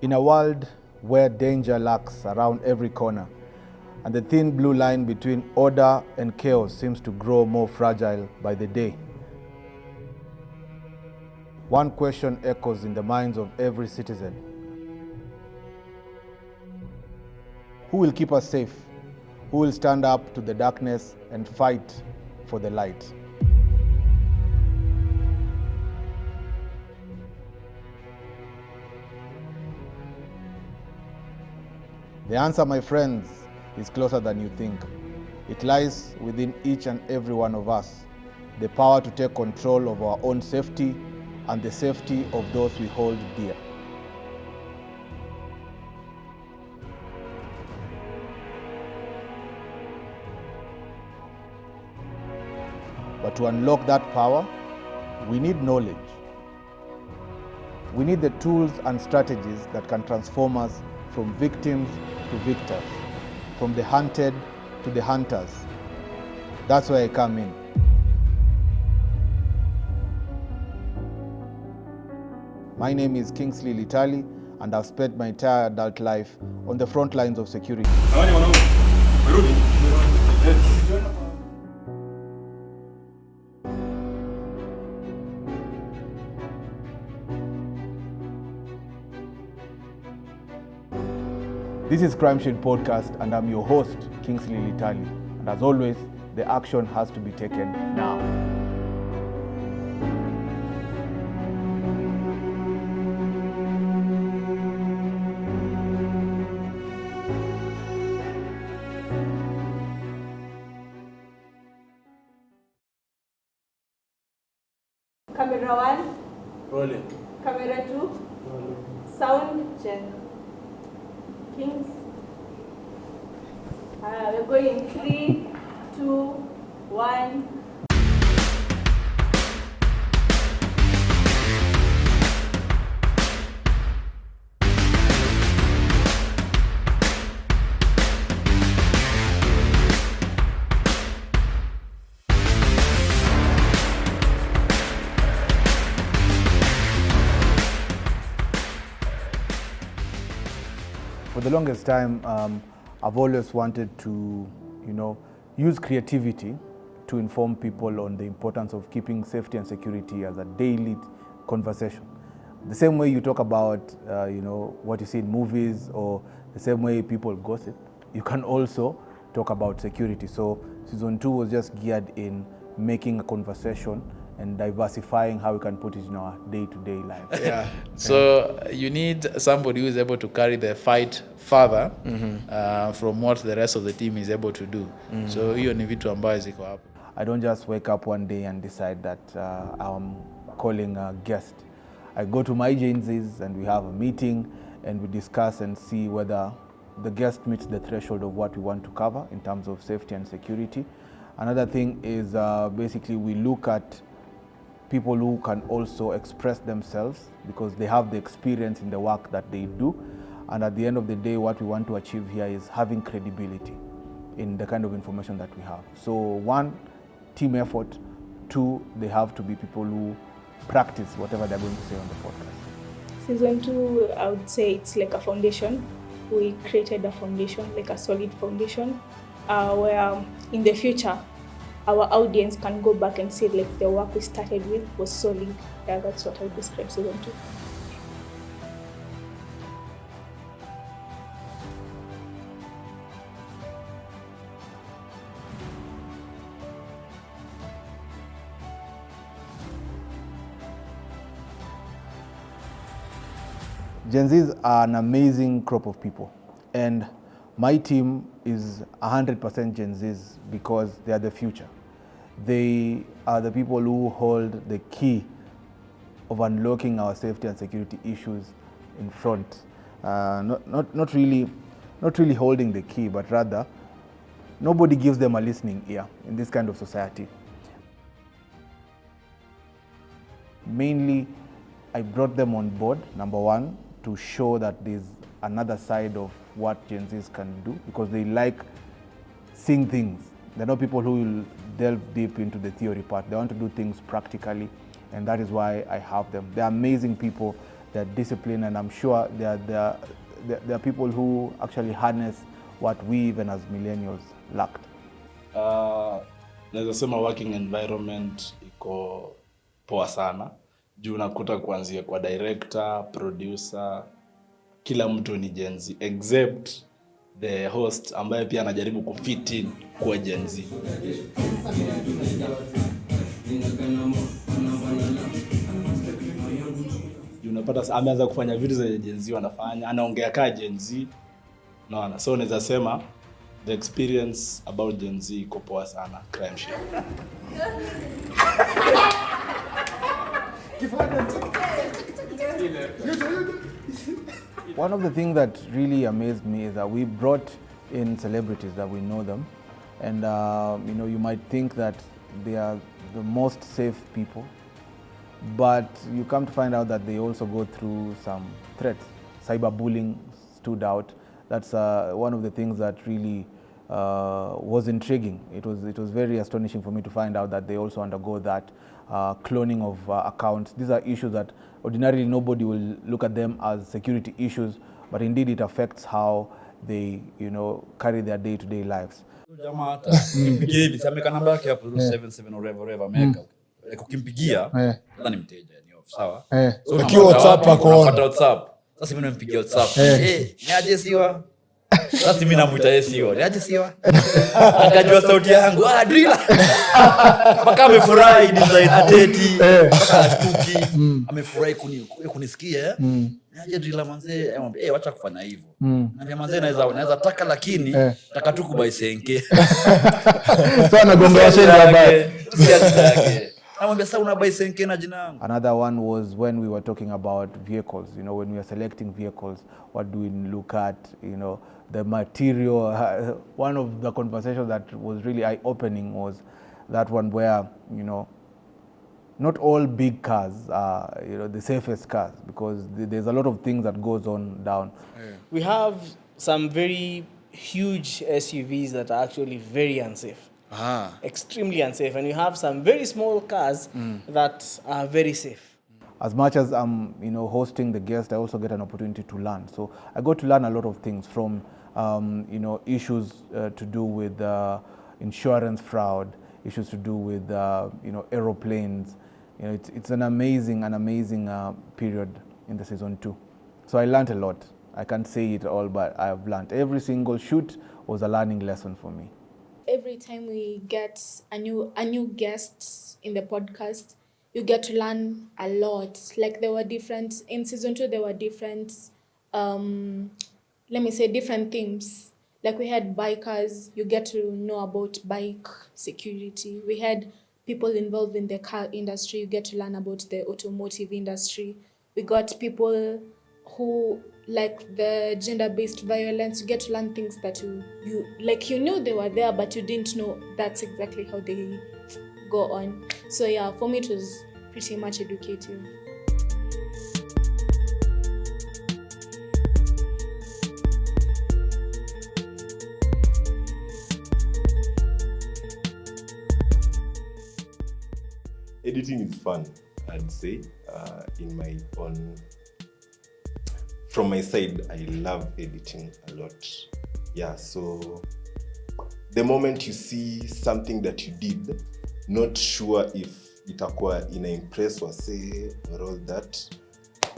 In a world where danger lurks around every corner, and the thin blue line between order and chaos seems to grow more fragile by the day, one question echoes in the minds of every citizen. Who will keep us safe? Who will stand up to the darkness and fight for the light? The answer, my friends, is closer than you think. It lies within each and every one of us, the power to take control of our own safety and the safety of those we hold dear. But to unlock that power, we need knowledge. We need the tools and strategies that can transform us from victims to victors, from the hunted to the hunters. That's where I come in. My name is Kingsley Litali, and I've spent my entire adult life on the front lines of security. This is Crimeshield Podcast, and I'm your host, Kingsley Litali. And as always, the action has to be taken now. Camera 1. Rolling. Camera 2. Rolling. Sound check. Kings. We're going 3, 2, 1. For the longest time, I've always wanted to, use creativity to inform people on the importance of keeping safety and security as a daily conversation. The same way you talk about, what you see in movies, or the same way people gossip, you can also talk about security. So season 2 was just geared in making a conversation and diversifying how we can put it in our day-to-day life. Yeah. So you need somebody who is able to carry the fight further from what the rest of the team is able to do. So hiyo ni vitu ambayo ziko hapo. I don't just wake up one day and decide that I'm calling a guest. I go to my agencies and we have a meeting and we discuss and see whether the guest meets the threshold of what we want to cover in terms of safety and security. Another thing is basically we look at people who can also express themselves because they have the experience in the work that they do. And at the end of the day, what we want to achieve here is having credibility in the kind of information that we have. So 1, team effort. 2, they have to be people who practice whatever they're going to say on the podcast. Season 2, I would say it's like a foundation. We created a foundation, like a solid foundation, where in the future, our audience can go back and see like the work we started with was solid. Yeah, that's what I would describe season 2. Gen Zs are an amazing crop of people, and my team is 100% Gen Zs because they are the future. They are the people who hold the key of unlocking our safety and security issues in front. Not really holding the key, but rather nobody gives them a listening ear in this kind of society. Mainly, I brought them on board, number 1, to show that there's another side of what Gen Zs can do, because they like seeing things. They're not people who will delve deep into the theory part. They want to do things practically, and that is why I have them. They're amazing people. they're disciplined, and I'm sure there are people who actually harness what we even as millennials lacked. Naweza sema working environment iko poa sana. Juu unakuta kuanzia kwa director, producer, kila mtu ni Gen Z except the host ambaye pia anajaribu kufit in kwa Gen Z. Unapata ameanza kufanya vitu za Gen Z wanafanya, anaongea kama Gen Z. Naona so naweza sema the experience about Gen Z iko poa sana Crimeshield. One of the things that really amazed me is that we brought in celebrities that we know them, and you might think that they are the most safe people, but you come to find out that they also go through some threats. Cyberbullying stood out. That's one of the things that really was intriguing. It was very astonishing for me to find out that they also undergo that cloning of accounts. These are issues that ordinarily nobody will look at them as security issues, but indeed it affects how they carry their day-to-day lives. Kimpigia sameka namba yake hapo 77 or whatever ameka. Ukimpigia nadhani mteja ni off sawa. So ukiwa WhatsApp hapo unapata WhatsApp. Sasa mimi nampigia WhatsApp. Niaje siwa? Sasa mimi namuita siwa. Niaje siwa? Akajua sauti yangu. Drilla. Mpaka amefurahi design ateti. Mpaka ashtuki. Amefurahi kunisikia. Niaje drilla manze. Acha kufanya hivyo. Na manze naweza taka lakini taka tu kubai senke. Sana gomba shida habari. Another one was when we were talking about vehicles. When we are selecting vehicles, what do we look at? The material. One of the conversations that was really eye-opening was that one where, not all big cars are, the safest cars, because there's a lot of things that goes on down. We have some very huge SUVs that are actually very unsafe. Extremely unsafe, and you have some very small cars that are very safe. As much as I'm hosting the guest, I also get an opportunity to learn. So I got to learn a lot of things from issues to do with insurance fraud, issues to do with aeroplanes. It's an amazing period in the season 2. So I learned a lot. I can't say it all, but I have learned. Every single shoot was a learning lesson for me. Every time we get a new guest in the podcast, you get to learn a lot. Like there were different, in season 2, there were different, different themes. Like we had bikers, you get to know about bike security. We had people involved in the car industry, you get to learn about the automotive industry. We got people who like the gender-based violence. You get to learn things that you knew they were there, but you didn't know that's exactly how they go on. So yeah, for me it was pretty much educative. Editing is fun, I'd say. From my side, I love editing a lot. Yeah, so the moment you see something that you did, not sure if itakuwa ina impress wase or all that,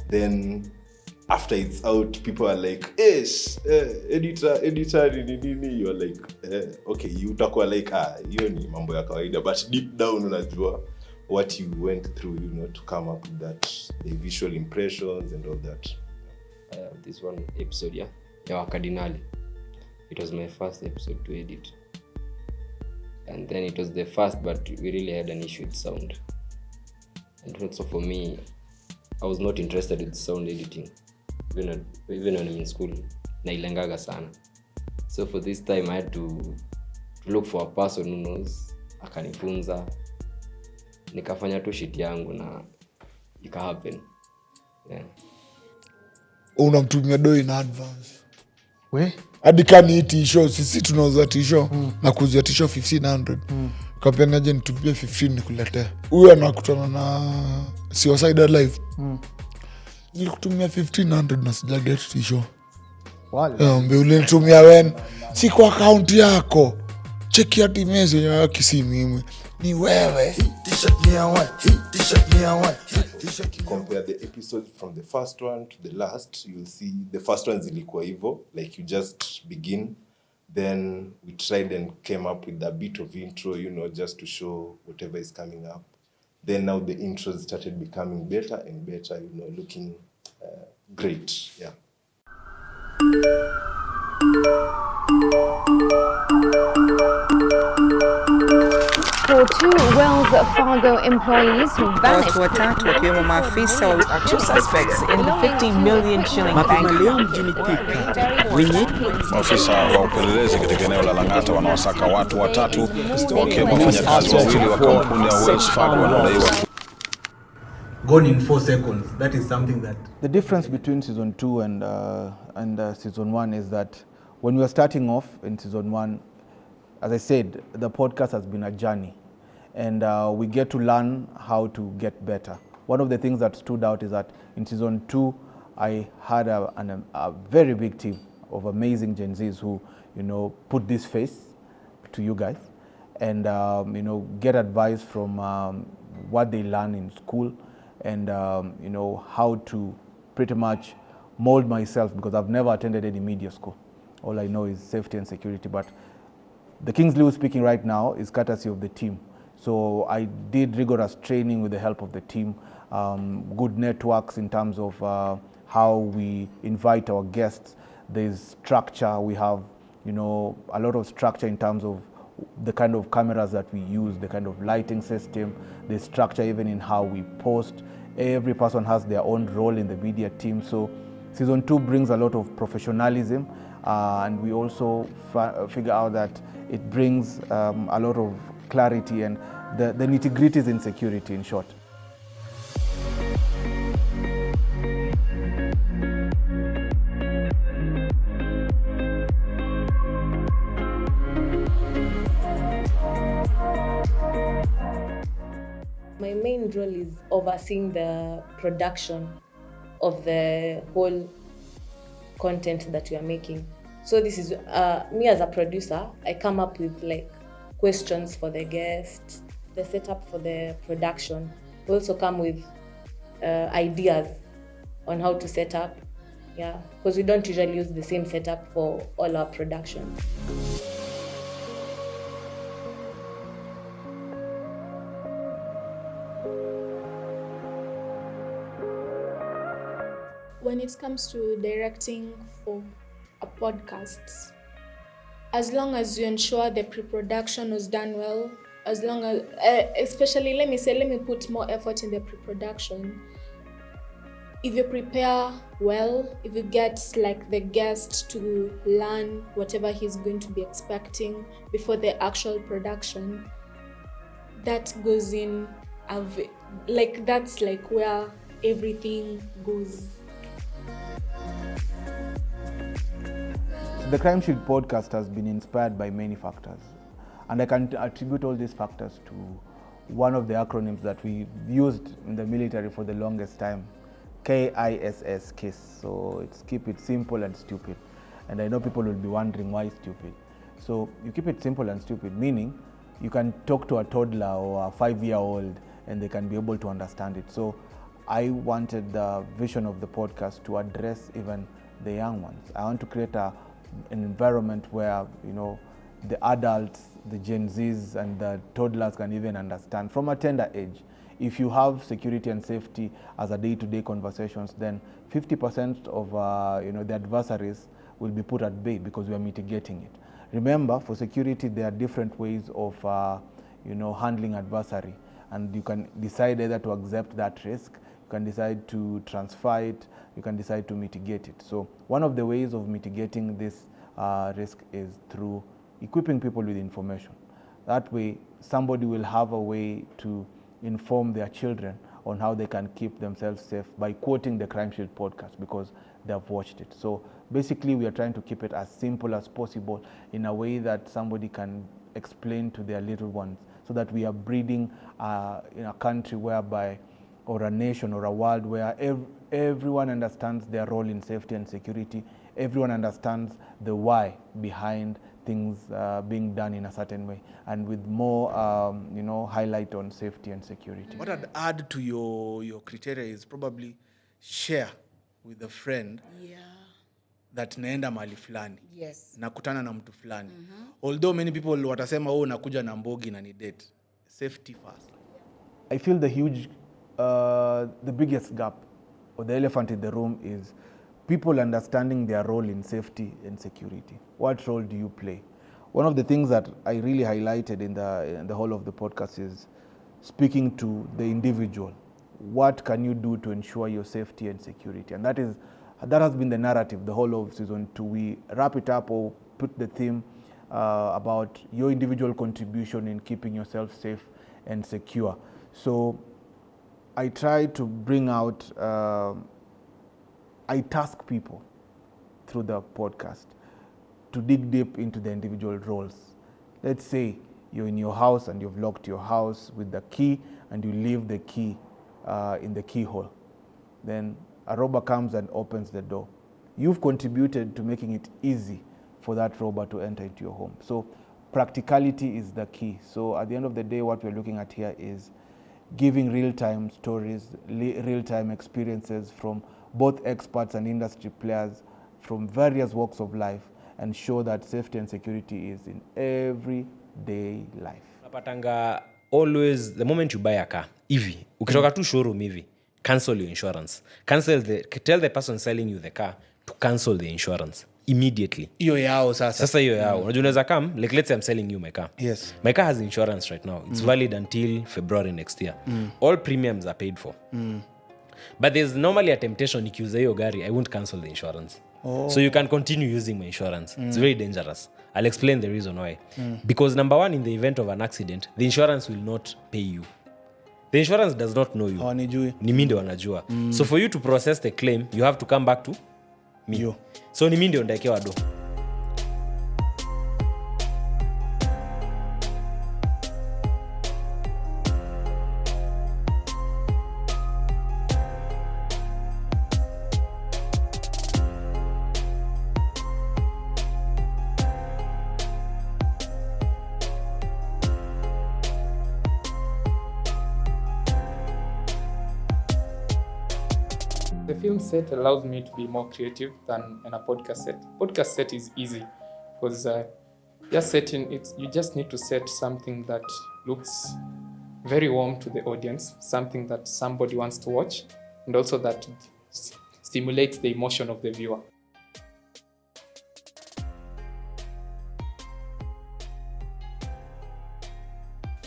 then after it's out, people are like, editor, you're like, okay, you utakuwa like, hiyo ni mambo ya kawaida, but deep down unajua what you went through, to come up with that, the visual impressions and all that. This one episode, ya Wakadinali. It was my first episode to edit. And then it was the first, but we really had an issue with sound. And also for me, I was not interested in sound editing. Even when I'm in school, nailengaga sana. So for this time, I had to look for a person who knows, akanifunza. Nikafanya tu shit yangu na ika happen. Yeah. Unamtumia doi in advance. Hadi kani t-shirt, sisi tunauza t-shirt na kuuzia t-shirt 1500. Kampeni aje nitupie 15 nikuletea. Huyu anakutana na Suicide Live. nilikutumia 1500 na sijaget tisho. Wale. Mbe ulinitumia wen si kwa akaunti yako. Cheki hati message ya kisi mimi. Ni wewe. Compare the episodes from the first one to the last, you'll see the first one zilikuwa hivyo, like you just begin, then we tried and came up with a bit of intro, just to show whatever is coming up. Then now the intros started becoming better and better, looking great. Yeah. For two Wells Fargo employees who vanished. Watatu wakiwemo maafisa wa two suspects in the 50 million shilling bank. Leo mjini Thika. Maafisa wa upelelezi katika eneo la Lang'ata wanawasaka watu watatu wakiwemo wafanyakazi wawili wa kampuni ya Wells Fargo wanaodaiwa Gone in 4 seconds. That is something that... The difference between season 2 and season 1 is that when we were starting off in season 1, as I said, the podcast has been a journey. And we get to learn how to get better. One of the things that stood out is that in season 2, I had a very big team of amazing Gen Zs who, put this face to you guys and, get advice from what they learn in school and, how to pretty much mold myself, because I've never attended any media school. All I know is safety and security. But the Kingsley who's speaking right now is courtesy of the team. So I did rigorous training with the help of the team, good networks in terms of how we invite our guests. There's structure. We have, a lot of structure in terms of the kind of cameras that we use, the kind of lighting system, the structure even in how we post. Every person has their own role in the media team. So season 2 brings a lot of professionalism, and we also figure out that it brings a lot of clarity and the nitty-gritties in security, in short. My main role is overseeing the production of the whole content that we are making. So this is me as a producer. I come up with questions for the guests, the setup for the production. We also come with ideas on how to set up, because we don't usually use the same setup for all our productions. When it comes to directing for a podcast, as long as you ensure the pre-production was done well, as long as, especially let me put more effort in the pre-production. If you prepare well, if you get the guest to learn whatever he's going to be expecting before the actual production, that goes in, that's where everything goes. The Crimeshield Podcast has been inspired by many factors, and I can attribute all these factors to one of the acronyms that we used in the military for the longest time, KISS, KISS. So it's keep it simple and stupid. And I know people will be wondering why stupid. So you keep it simple and stupid, meaning you can talk to a toddler or a 5-year-old and they can be able to understand it. So I wanted the vision of the podcast to address even the young ones. I want to create an environment where, the adults, the Gen Zs and the toddlers can even understand from a tender age. If you have security and safety as a day-to-day conversations, then 50% of the adversaries will be put at bay because we are mitigating it. Remember, for security, there are different ways of handling adversary, and you can decide either to accept that risk, you can decide to transfer it, you can decide to mitigate it. So one of the ways of mitigating this risk is through equipping people with information. That way, somebody will have a way to inform their children on how they can keep themselves safe by quoting the Crimeshield podcast because they have watched it. So basically, we are trying to keep it as simple as possible in a way that somebody can explain to their little ones, so that we are breeding in a country whereby or a nation or a world where everyone understands their role in safety and security. Everyone understands the why behind things being done in a certain way, and with more, highlight on safety and security. What I'd add to your criteria is probably share with a friend that naenda mahali fulani. Yes. Nakutana na mtu fulani. Although many people watasema nakuja na mbogi na ni date. Safety first. I feel the biggest gap or the elephant in the room is people understanding their role in safety and security. What role do you play? One of the things that I really highlighted in the whole of the podcast is speaking to the individual. What can you do to ensure your safety and security? And that has been the narrative the whole of season 2. We wrap it up or put the theme about your individual contribution in keeping yourself safe and secure. So I try to bring out, I task people through the podcast to dig deep into the individual roles. Let's say you're in your house and you've locked your house with the key and you leave the key in the keyhole. Then a robber comes and opens the door. You've contributed to making it easy for that robber to enter into your home. So practicality is the key. So at the end of the day, what we're looking at here is giving real-time stories, real-time experiences from both experts and industry players from various walks of life, and show that safety and security is in everyday life. Napatanga always, the moment you buy a car, hivi, ukitoka tu showroom hivi, cancel your insurance. Tell the person selling you the car to cancel the insurance immediately. Hiyo yao sasa. Sasa hiyo yao. Unajua unaweza come, like let's say I'm selling you my car. Yes. My car has insurance right now. It's valid until February next year. All premiums are paid for. But there's normally a temptation nikiuza hiyo gari, I won't cancel the insurance. So you can continue using my insurance. It's very dangerous. I'll explain the reason why. Because number one, in the event of an accident, the insurance will not pay you. The insurance does not know you. Ni mimi ndio wanajua. So for you to process the claim, you have to come back to me. So ni mimi ndio ndaekewa do. The film set allows me to be more creative than in a podcast set. Podcast set is easy because just setting it, you just need to set something that looks very warm to the audience, something that somebody wants to watch, and also that stimulates the emotion of the viewer.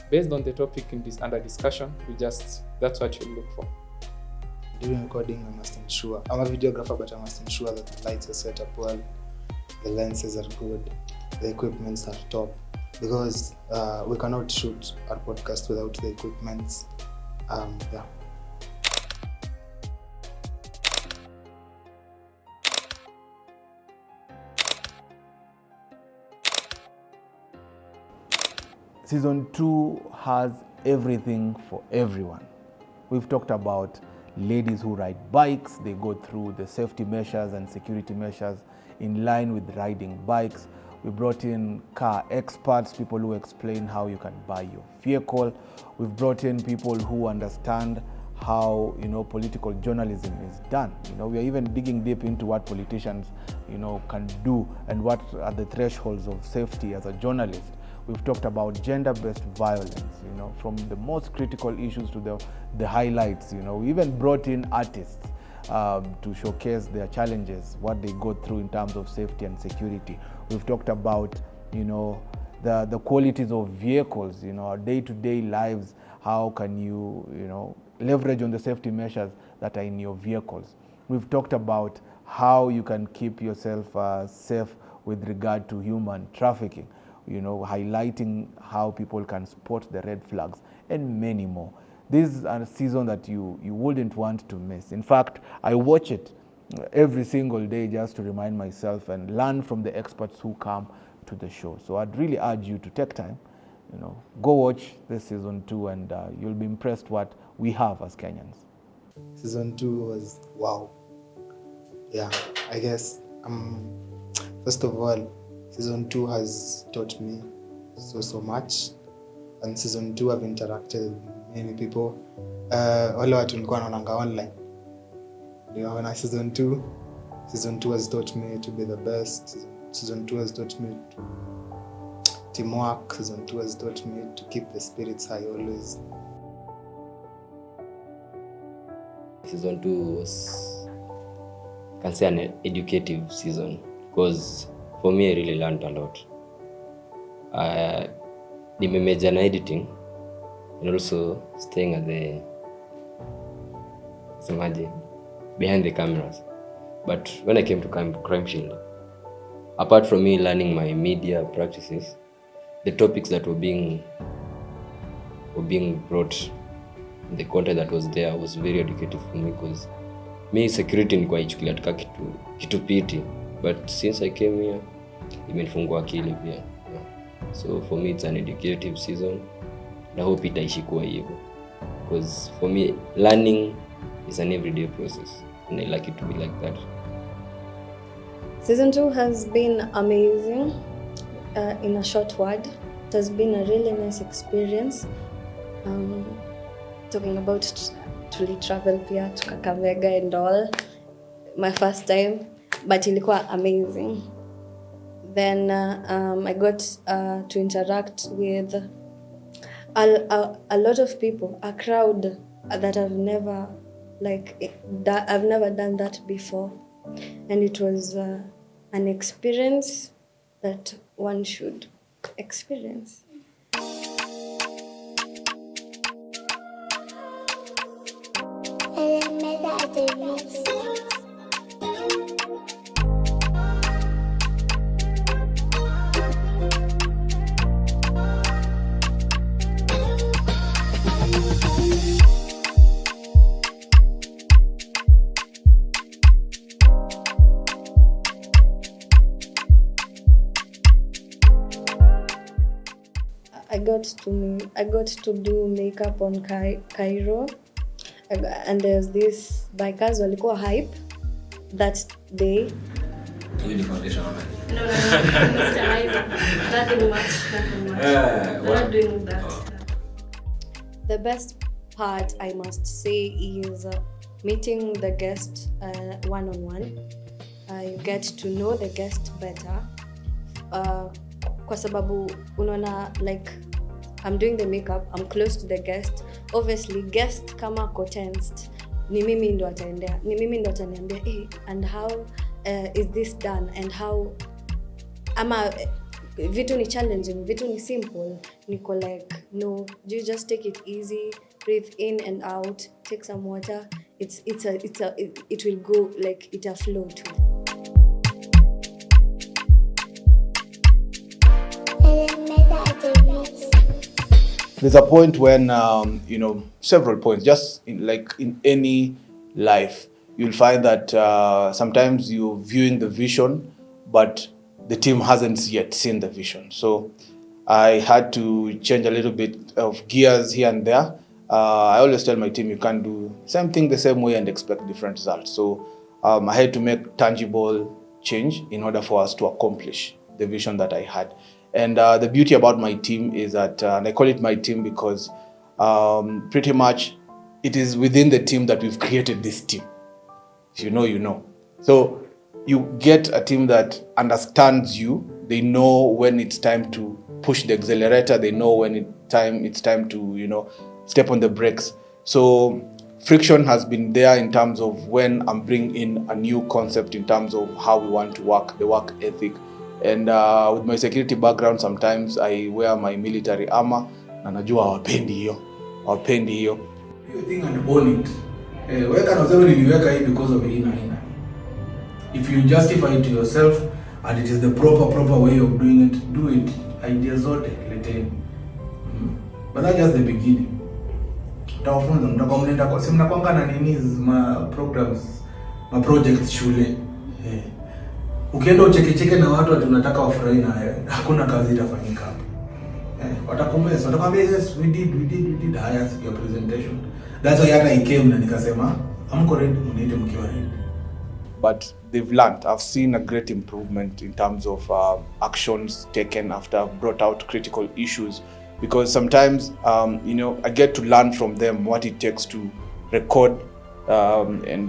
Based on the topic under discussion, that's what you look for. During recording, I must ensure, I'm a videographer, but I must ensure that the lights are set up well, the lenses are good, the equipments are top, because we cannot shoot our podcast without the equipments. Season 2 has everything for everyone. We've talked about ladies who ride bikes. They go through the safety measures and security measures in line with riding bikes. We brought in car experts, people who explain how you can buy your vehicle. We've brought in people who understand how political journalism is done. We are even digging deep into what politicians can do and what are the thresholds of safety as a journalist. We've talked about gender-based violence, from the most critical issues to the highlights. We even brought in artists to showcase their challenges, what they go through in terms of safety and security. We've talked about, the qualities of vehicles, our day-to-day lives. How can you, leverage on the safety measures that are in your vehicles? We've talked about how you can keep yourself safe with regard to human trafficking. Highlighting how people can spot the red flags and many more. This is a season that you wouldn't want to miss. In fact, I watch it every single day just to remind myself and learn from the experts who come to the show. So I'd really urge you to take time, go watch this season 2, and you'll be impressed what we have as Kenyans. Season 2 was wow. Yeah, I guess first of all, season 2 has taught me so much, and season 2 I've interacted with many people. Wale watu nilikuwa naonanga online. Ndio na season 2 has taught me to be the best. Season 2 has taught me teamwork. Season 2 has taught me to keep the spirits high always. Season 2 was, I can say, an educative season because for me I really learned a lot. I major in editing and also staying at the behind the cameras. But when I came to Crimeshield, apart from me learning my media practices, the topics that were being brought, the content that was there was very educative for me because me security nilikuwa ichukulia kitu piti, but since I came here imenifungua akili pia. So for me it's an educative season. I hope itaishi kuwa hivyo because for me learning is an everyday process and I like it to be like that. Season 2 has been amazing. In a short word, it has been a really nice experience. Talking about to travel pia to Kakamega and all, my first time, but ilikuwa amazing. Then I got to interact with a lot of people, a crowd that I've never done that before, and it was an experience that one should experience. I got to do makeup on Cairo, and there's this bikers walikuwa hype that day. You the foundation on it? No, nothing much. I'm not doing that. The best part, I must say, is meeting the guest one-on-one. You get to know the guest better. Kwa sababu unaona, like, I'm doing the makeup, I'm close to the guest. Obviously, guest kama co-tensed, ni mimi ndo ataniambia, hey, and how is this done, and how, ama vitu ni challenging, vitu ni simple, niko like, no, you just take it easy, breathe in and out, take some water, it will go, like, it'll flow too. There's a point when, several points, just in any life, you'll find that sometimes you're viewing the vision, but the team hasn't yet seen the vision. So I had to change a little bit of gears here and there. I always tell my team, you can't do same thing the same way and expect different results. So I had to make tangible change in order for us to accomplish the vision that I had. And the beauty about my team is that, and I call it my team because pretty much it is within the team that we've created this team. If you know, you know. So you get a team that understands you. They know when it's time to push the accelerator. They know when it's time to, step on the brakes. So friction has been there in terms of when I'm bringing in a new concept in terms of how we want to work, the work ethic. And with my security background, sometimes I wear my military armor. Na najua hawapendi hiyo. You think and own it. Weka na useme niliweka hii because of hii. If you justify it to yourself and it is the proper way of doing it, do it. Ideas zote leteni. But that's just the beginning. Tawafunza mtakomlenda kwa simu nakwanga na nini ma programs, ma projects shule. Ukienda uchekecheke na watu tunataka wafurahi na hakuna kazi itafanyika hapo. Watakomesa, watakwambia yes we did haya your presentation. That's why hata I came na nikasema amko ready, mniite mkiwa ready. But they've learned. I've seen a great improvement in terms of actions taken after I've brought out critical issues, because sometimes I get to learn from them what it takes to record and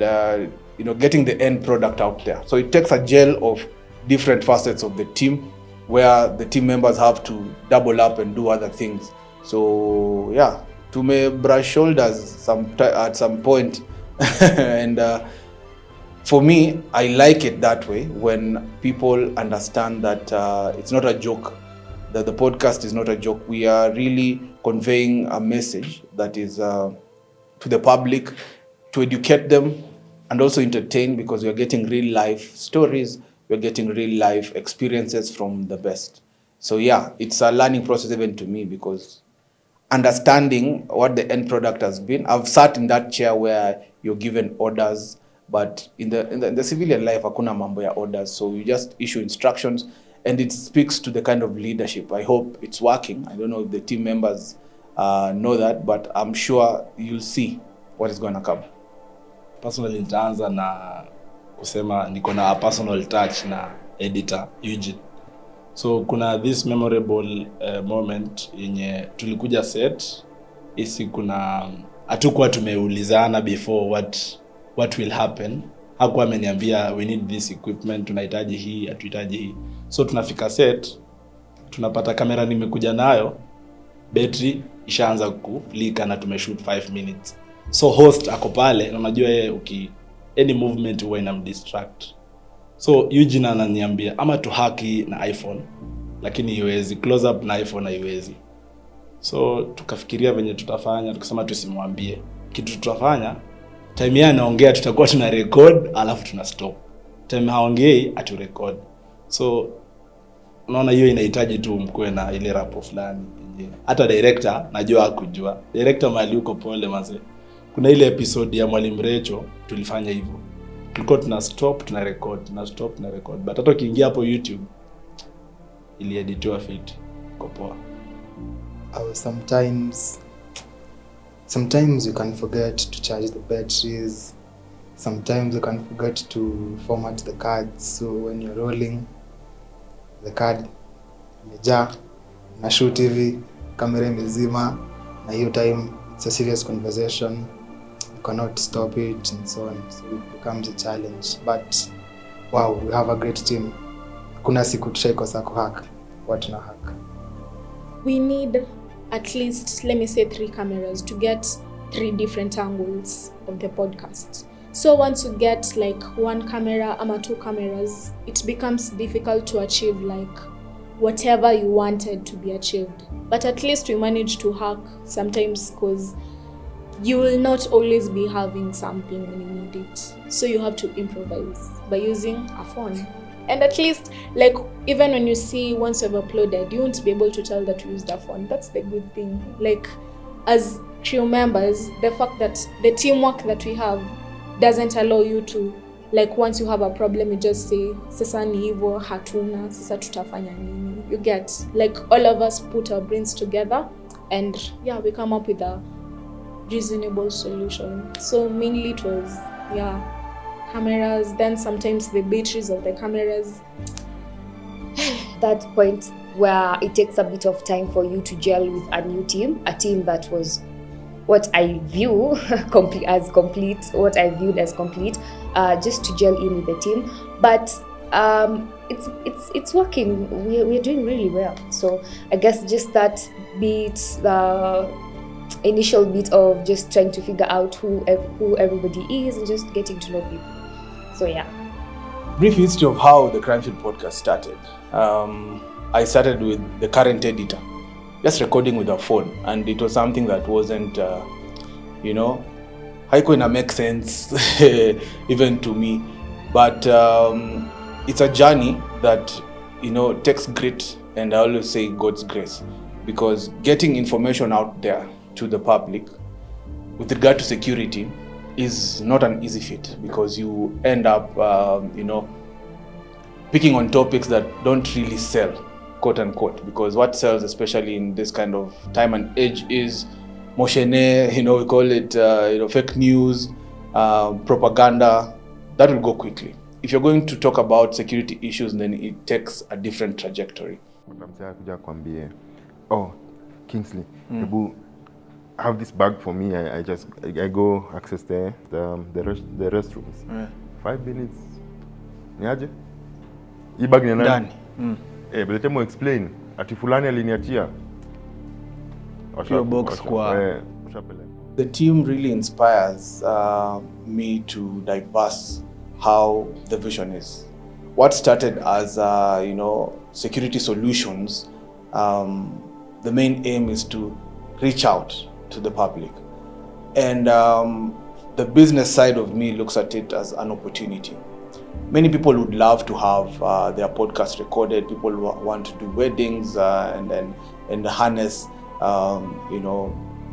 getting the end product out there. So it takes a gel of different facets of the team, where the team members have to double up and do other things. So yeah, to me brush shoulders at some point and for me, I like it that way, when people understand that it's not a joke, that the podcast is not a joke. We are really conveying a message that is to the public, to educate them and also entertain, because we are getting real life stories, we are getting real life experiences from the best. So yeah, it's a learning process even to me, because understanding what the end product has been. I've sat in that chair where you're given orders, but in the civilian life, hakuna mambo ya orders. So you just issue instructions, and it speaks to the kind of leadership. I hope it's working. I don't know if the team members know that, but I'm sure you'll see what is going to come. Personally, nitaanza na kusema niko na a personal touch na editor Eugene. So kuna this memorable moment yenye tulikuja set, isi kuna hatukuwa tumeulizana before what will happen. Hakuwa ameniambia we need this equipment, tunahitaji hii, hatuhitaji hii. So tunafika set, tunapata kamera nimekuja nayo, battery ishaanza kuflika na tumeshoot 5 minutes. So host ako pale, na unajua yeye any movement huwa inamdistract. So Eugene ananiambia ama tuhaki na iPhone, lakini haiwezi, close up na iPhone haiwezi. So tukafikiria venye tutafanya, tukasema tusimwambie. Kitu tutafanya, time yeye anaongea tutakuwa tuna record alafu tuna stop. Time haongei atu record. So unaona hiyo inahitaji tu mkwe na ile rapo fulani. Hata director najua hakujua. Director mali uko pole mazee. Kuna ile episode ya Mwalimu Recho tulifanya hivyo. Tulikuwa tuna stop tuna record, tuna stop tuna record. But hata ukiingia hapo YouTube ili editiwa fit iko poa. Sometimes you can forget to charge the batteries. Sometimes you can forget to format the cards. So when you're rolling the card imejaa na shoot hivi, kamera imezima, na hiyo time it's a serious conversation. You cannot stop it and so on. So it becomes a challenge. But wow, we have a great team. Kuna siku tushaikosa kuhack. What na hack? We need at least, let me say, 3 cameras to get 3 different angles of the podcast. So once you get like 1 camera or 2 cameras, it becomes difficult to achieve like whatever you wanted to be achieved. But at least we manage to hack sometimes, because you will not always be having something when you need it. So you have to improvise by using a phone. And at least, like, even when you see once you've uploaded, you won't be able to tell that you used a phone. That's the good thing. Like, as crew members, the fact that the teamwork that we have doesn't allow you to, like, once you have a problem, you just say, sasa ni hivo, hatuna, sasa tutafanya nini. You get, like, all of us put our brains together, and yeah, we come up with a reasonable solution. So mainly it was, cameras, then sometimes the batteries of the cameras. That point where it takes a bit of time for you to gel with a new team, a team that was what I view as complete, just to gel in with the team. But it's working. We're doing really well. So I guess just that bit, the initial bit of just trying to figure out who everybody is and just getting to know people. So yeah. Brief history of how the Crimeshield Podcast started. I started with the current editor, just recording with a phone, and it was something that wasn't, haiko ina make sense even to me. But it's a journey that takes grit, and I always say God's grace, because getting information out there to the public with regard to security is not an easy feat, because you end up picking on topics that don't really sell, quote unquote, because what sells, especially in this kind of time and age, is moshene, we call it, fake news, propaganda. That will go quickly. If you're going to talk about security issues, then it takes a different trajectory. Oh, Kingsley, I have this bag for me. I go access the restrooms. 5 minutes. Niaje? Hii bag ni nani? By the time explain, ati fulani aliniachia. Box kwa. The team really inspires me to diverse how the vision is. What started as security solutions, the main aim is to reach out to the public. And the business side of me looks at it as an opportunity. Many people would love to have their podcast recorded. People want to do weddings and harness,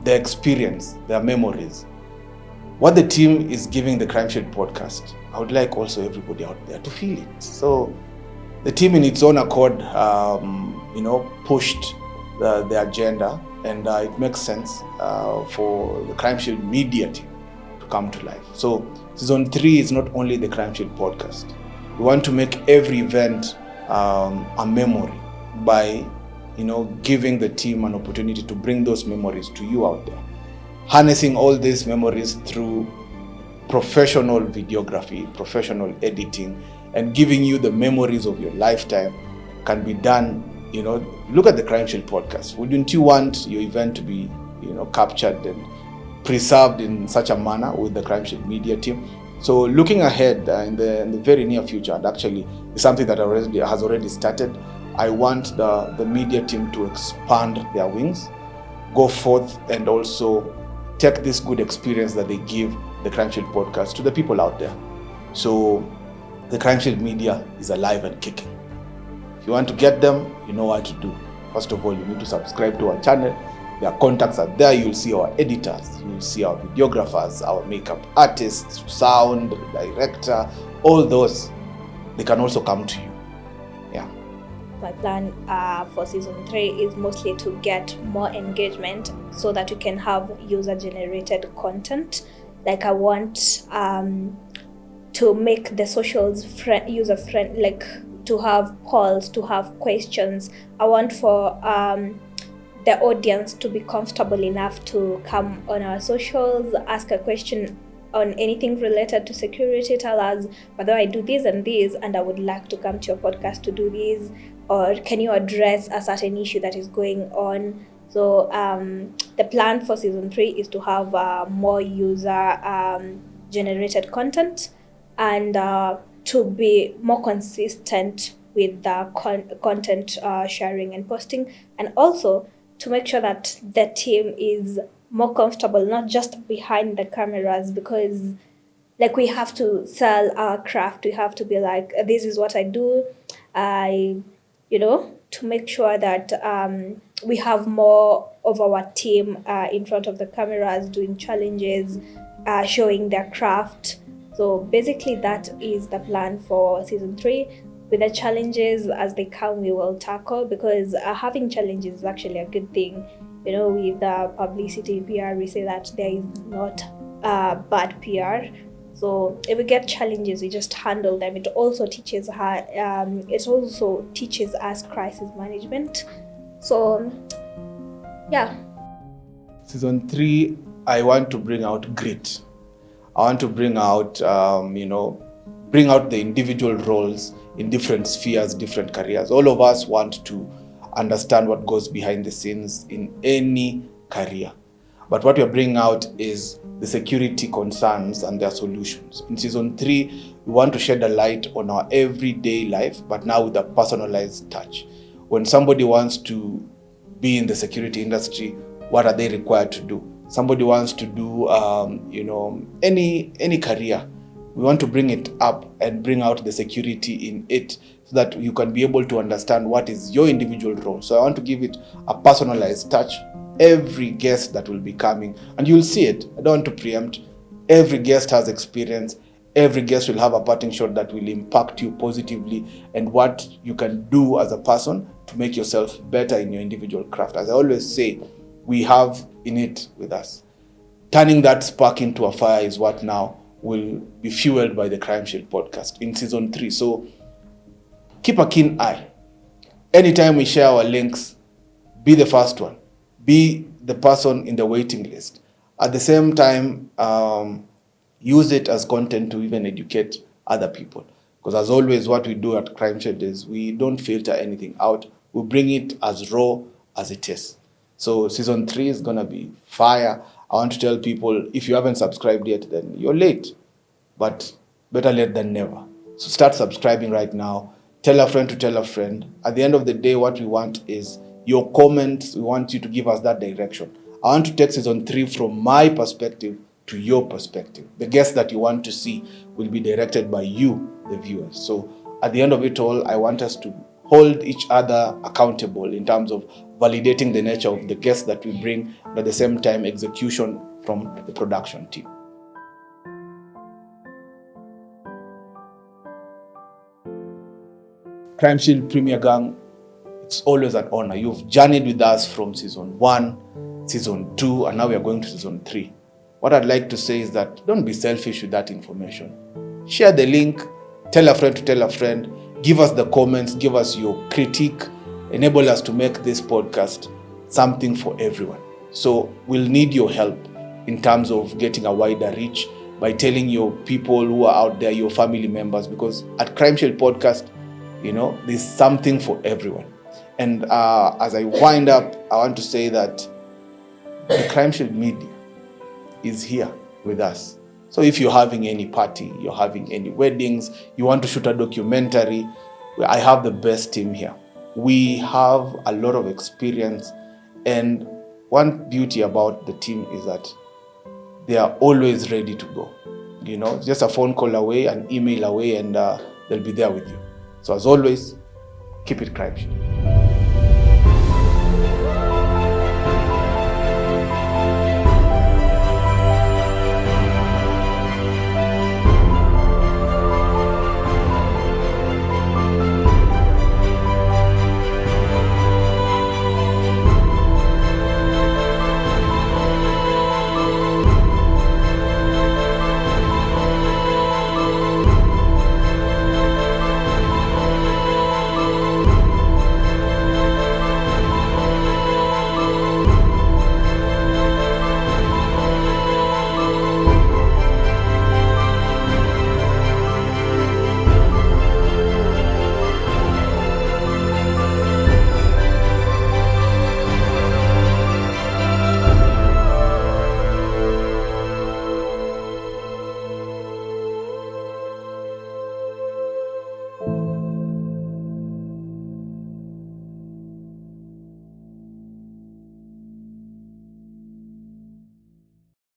their experience, their memories. What the team is giving the Crimeshield podcast, I would like also everybody out there to feel it. So the team in its own accord, pushed the agenda, and it makes sense for the Crimeshield Media team to come to life. So season 3 is not only the Crimeshield podcast. We want to make every event a memory by, giving the team an opportunity to bring those memories to you out there. Harnessing all these memories through professional videography, professional editing, and giving you the memories of your lifetime can be done. Look at the Crimeshield podcast. Wouldn't you want your event to be, captured and preserved in such a manner with the Crimeshield Media team? So looking ahead in the very near future, and actually it's something that has already started, I want the media team to expand their wings, go forth, and also take this good experience that they give the Crimeshield podcast to the people out there. So the Crimeshield Media is alive and kicking. If you want to get them, you know what to do. First of all, you need to subscribe to our channel. Their contacts are there. You'll see our editors, you'll see our videographers, our makeup artists, sound director, all those. They can also come to you. Yeah. My plan for season 3 is mostly to get more engagement so that we can have user-generated content. Like I want to make the socials user-friendly, like to have polls, to have questions. I want for the audience to be comfortable enough to come on our socials, ask a question on anything related to security, tell us whether I do this and this, and I would like to come to your podcast to do this, or can you address a certain issue that is going on? So the plan for season 3 is to have more user generated content and to be more consistent with the content sharing and posting, and also to make sure that the team is more comfortable, not just behind the cameras, because like we have to sell our craft. We have to be like, this is what I do. To make sure that we have more of our team in front of the cameras doing challenges, showing their craft. So basically that is the plan for season 3. With the challenges as they come, we will tackle, because having challenges is actually a good thing. With the publicity PR, we say that there is not bad PR. So if we get challenges, we just handle them. It also teaches us crisis management. So, yeah. Season 3, I want to bring out grit. I want to bring out, bring out the individual roles in different spheres, different careers. All of us want to understand what goes behind the scenes in any career. But what we're bringing out is the security concerns and their solutions. In season 3, we want to shed a light on our everyday life, but now with a personalized touch. When somebody wants to be in the security industry, what are they required to do? Somebody wants to do, any career. We want to bring it up and bring out the security in it so that you can be able to understand what is your individual role. So I want to give it a personalized touch. Every guest that will be coming, and you'll see it, I don't want to preempt, every guest has experience. Every guest will have a parting shot that will impact you positively and what you can do as a person to make yourself better in your individual craft. As I always say, we have in it with us. Turning that spark into a fire is what now will be fueled by the Crimeshield podcast in season 3. So keep a keen eye. Anytime we share our links, be the first one. Be the person in the waiting list. At the same time, use it as content to even educate other people. Because as always, what we do at Crimeshield is we don't filter anything out. We bring it as raw as it is. So season 3 is going to be fire. I want to tell people, if you haven't subscribed yet, then you're late. But better late than never. So start subscribing right now. Tell a friend to tell a friend. At the end of the day, what we want is your comments. We want you to give us that direction. I want to take season 3 from my perspective to your perspective. The guests that you want to see will be directed by you, the viewers. So at the end of it all, I want us to hold each other accountable in terms of validating the nature of the guests that we bring, but at the same time, execution from the production team. Crimeshield Premier Gang, it's always an honor. You've journeyed with us from season 1, season 2, and now we are going to season 3. What I'd like to say is that don't be selfish with that information. Share the link, tell a friend to tell a friend, give us the comments, give us your critique, enable us to make this podcast something for everyone. So we'll need your help in terms of getting a wider reach by telling your people who are out there, your family members, because at Crimeshield Podcast, there's something for everyone. And as I wind up, I want to say that the Crimeshield Media is here with us. So if you're having any party, you're having any weddings, you want to shoot a documentary, I have the best team here. We have a lot of experience, and one beauty about the team is that they are always ready to go. Just a phone call away, an email away, and they'll be there with you. So as always, keep it Crimeshield.